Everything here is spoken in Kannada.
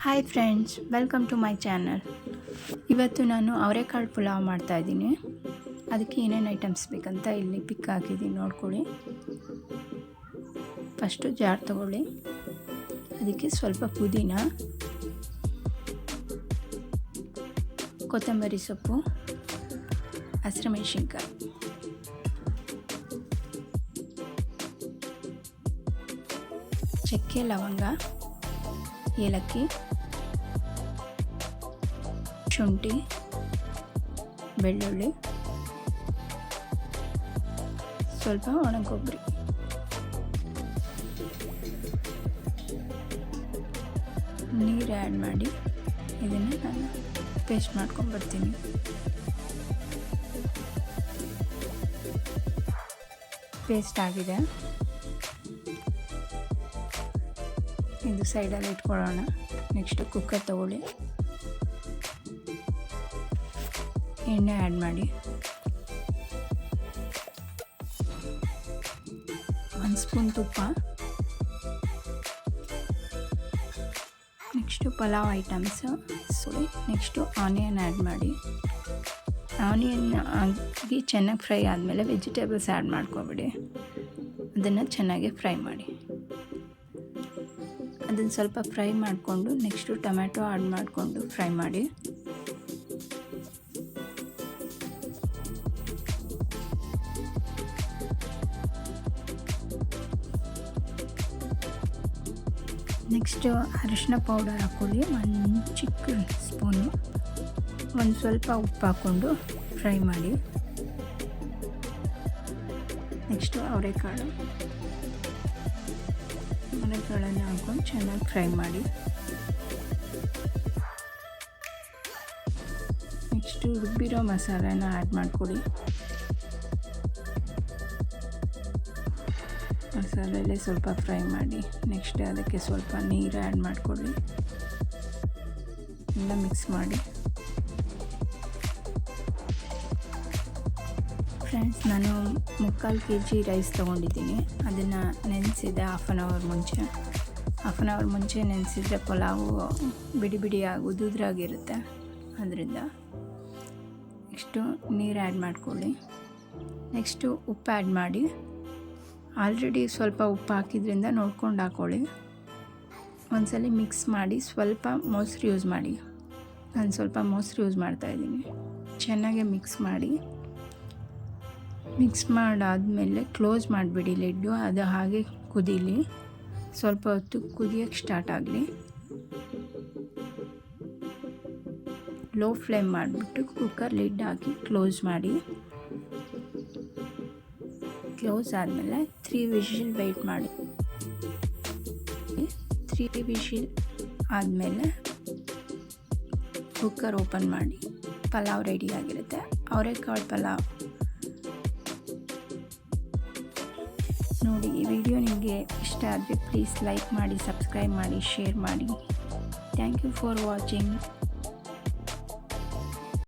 Hi friends, welcome to my channel. ಇವತ್ತು ನಾನು ಅವರೆಕಾಳು ಪುಲಾವ್ ಮಾಡ್ತಾಯಿದ್ದೀನಿ. ಅದಕ್ಕೆ ಏನೇನು ಐಟಮ್ಸ್ ಬೇಕಂತ ಇಲ್ಲಿ ಪಿಕ್ ಹಾಕಿದ್ದೀನಿ, ನೋಡ್ಕೊಳ್ಳಿ. ಫಸ್ಟು ಜಾರ್ ತಗೊಳ್ಳಿ. ಅದಕ್ಕೆ ಸ್ವಲ್ಪ ಪುದೀನ, ಕೊತ್ತಂಬರಿ ಸೊಪ್ಪು, ಹಸಿರುಮೆಣಸಿನ್ಕಾಯಿ, ಚಕ್ಕೆ, ಲವಂಗ, ಏಲಕ್ಕಿ, ಶುಂಠಿ, ಬೆಳ್ಳುಳ್ಳಿ, ಸ್ವಲ್ಪ ಒಣಕೊಬ್ಬರಿ. ನೀರು ಆ್ಯಡ್ ಮಾಡಿ ಇದನ್ನು ನಾನು ಪೇಸ್ಟ್ ಮಾಡ್ಕೊಂಡ್ಬರ್ತೀನಿ. ಪೇಸ್ಟ್ ಆಗಿದೆ, ಇದು ಸೈಡಲ್ಲಿ ಇಟ್ಕೊಳ್ಳೋಣ. ನೆಕ್ಸ್ಟು ಕುಕ್ಕರ್ ತಗೊಳ್ಳಿ, ಎಣ್ಣೆ ಆ್ಯಡ್ ಮಾಡಿ, 1 ಸ್ಪೂನ್ ತುಪ್ಪ, next pulao items, next onion add ಮಾಡಿ. ಆನಿಯನ್ ಆಗಿ ಚೆನ್ನಾಗಿ ಫ್ರೈ ಆದಮೇಲೆ ವೆಜಿಟೇಬಲ್ಸ್ ಆ್ಯಡ್ ಮಾಡ್ಕೊಬಿಡಿ. ಅದನ್ನು ಚೆನ್ನಾಗಿ ಫ್ರೈ ಮಾಡಿ. ಅದನ್ನು ಸ್ವಲ್ಪ ಫ್ರೈ ಮಾಡಿಕೊಂಡು ನೆಕ್ಸ್ಟು ಟೊಮ್ಯಾಟೊ ಆ್ಯಡ್ ಮಾಡಿಕೊಂಡು ಫ್ರೈ ಮಾಡಿ. ನೆಕ್ಸ್ಟು ಅರಿಶಿನ ಪೌಡರ್ ಹಾಕ್ಕೊಳ್ಳಿ, 1 ಚಿಕ್ಕ ಸ್ಪೂನು. ಒಂದು ಸ್ವಲ್ಪ ಉಪ್ಪು ಹಾಕ್ಕೊಂಡು ಫ್ರೈ ಮಾಡಿ. ನೆಕ್ಸ್ಟು ಅವರೆಕಾಳನ್ನು ಹಾಕ್ಕೊಂಡು ಚೆನ್ನಾಗಿ ಫ್ರೈ ಮಾಡಿ. ನೆಕ್ಸ್ಟು ರುಬ್ಬಿರೋ ಮಸಾಲೆನ ಆ್ಯಡ್ ಮಾಡಿಕೊಡಿ. ಮಸಾಲೆಯಲ್ಲೇ ಸ್ವಲ್ಪ ಫ್ರೈ ಮಾಡಿ. ನೆಕ್ಸ್ಟ್ ಅದಕ್ಕೆ ಸ್ವಲ್ಪ ನೀರು ಆ್ಯಡ್ ಮಾಡಿಕೊಳ್ಳಿ, ಎಲ್ಲ ಮಿಕ್ಸ್ ಮಾಡಿ. ಫ್ರೆಂಡ್ಸ್, ನಾನು 3/4 kg ರೈಸ್ ತೊಗೊಂಡಿದ್ದೀನಿ. ಅದನ್ನು ನೆನೆಸಿದೆ ಹಾಫ್ ಆನ್ ಅವರ್ ಮುಂಚೆ ನೆನೆಸಿದ್ರೆ ಪಲಾವು ಬಿಡಿ ಬಿಡಿಯಾಗಿ ಉದುದ್ರಾಗಿರುತ್ತೆ. ಅದರಿಂದ ನೆಕ್ಸ್ಟು ನೀರು ಆ್ಯಡ್ ಮಾಡಿಕೊಳ್ಳಿ. ನೆಕ್ಸ್ಟು ಉಪ್ಪು ಆ್ಯಡ್ ಮಾಡಿ. ಆಲ್ರೆಡಿ ಸ್ವಲ್ಪ ಉಪ್ಪು ಹಾಕಿದ್ರಿಂದ ನೋಡ್ಕೊಂಡು ಹಾಕ್ಕೊಳ್ಳಿ. ಒಂದ್ಸಲ ಮಿಕ್ಸ್ ಮಾಡಿ. ಸ್ವಲ್ಪ ಮೊಸರು ಯೂಸ್ ಮಾಡಿ. ನಾನು ಸ್ವಲ್ಪ ಮೊಸರು ಯೂಸ್ ಮಾಡ್ತಾಯಿದ್ದೀನಿ. ಚೆನ್ನಾಗಿ ಮಿಕ್ಸ್ ಮಾಡಿ. ಮಿಕ್ಸ್ ಮಾಡಾದಮೇಲೆ ಕ್ಲೋಸ್ ಮಾಡಿಬಿಡಿ ಲಿಡ್ಡು. ಅದು ಹಾಗೆ ಕುದೀಲಿ. ಸ್ವಲ್ಪ ಹೊತ್ತು ಕುದಿಯೋಕ್ಕೆ ಸ್ಟಾರ್ಟ್ ಆಗಲಿ. ಲೋ ಫ್ಲೇಮ್ ಮಾಡಿಬಿಟ್ಟು ಕುಕ್ಕರ್ ಲಿಡ್ ಹಾಕಿ ಕ್ಲೋಸ್ ಮಾಡಿ. ಕ್ಲೋಸ್ ಆದಮೇಲೆ 3 ವಿಷಿಲ್ ವೆಯ್ಟ್ ಮಾಡಿ. 3 ವಿಷಿಲ್ ಆದಮೇಲೆ ಕುಕ್ಕರ್ ಓಪನ್ ಮಾಡಿ. ಪಲಾವ್ ರೆಡಿಯಾಗಿರುತ್ತೆ. ಅವರೆಕಾಳು ಪಲಾವ್ ನೋಡಿ. ಈ ವಿಡಿಯೋ ನಿಮಗೆ ಇಷ್ಟ ಆದರೆ ಪ್ಲೀಸ್ ಲೈಕ್ ಮಾಡಿ, ಸಬ್ಸ್ಕ್ರೈಬ್ ಮಾಡಿ, ಶೇರ್ ಮಾಡಿ. Thank you for watching.